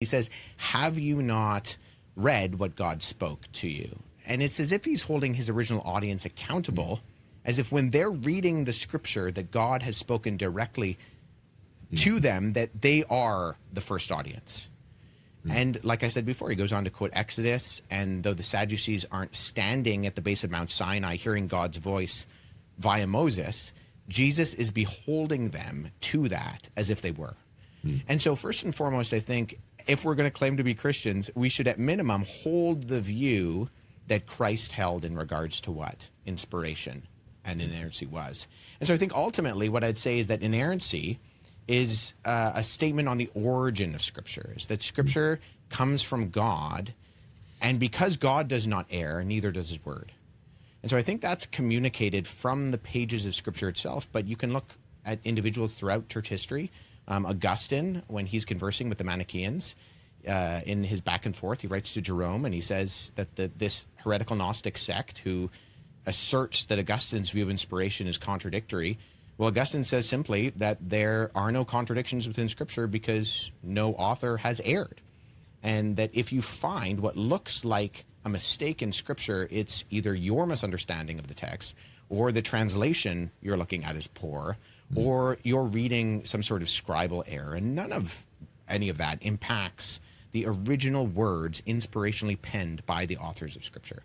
He says, have you not read what God spoke to you? And it's as if he's holding his original audience accountable, as if when they're reading the scripture that God has spoken directly to them, that they are the first audience. And like I said before, he goes on to quote Exodus, and though the Sadducees aren't standing at the base of Mount Sinai hearing God's voice via Moses, Jesus is beholding them to that as if they were. And so first and foremost, I think if we're going to claim to be Christians, we should at minimum hold the view that Christ held in regards to what inspiration and inerrancy was. And so I think ultimately what I'd say is that inerrancy is a statement on the origin of Scripture, is that Scripture comes from God, and because God does not err, neither does his word. And so I think that's communicated from the pages of Scripture itself, but you can look at individuals throughout church history. Augustine, when he's conversing with the Manichaeans, in his back and forth, he writes to Jerome, and he says that this heretical Gnostic sect who asserts that Augustine's view of inspiration is contradictory, well, Augustine says simply that there are no contradictions within Scripture because no author has erred. And that if you find what looks like a mistake in Scripture, it's either your misunderstanding of the text, or the translation you're looking at is poor, or you're reading some sort of scribal error. And none of any of that impacts the original words inspirationally penned by the authors of Scripture.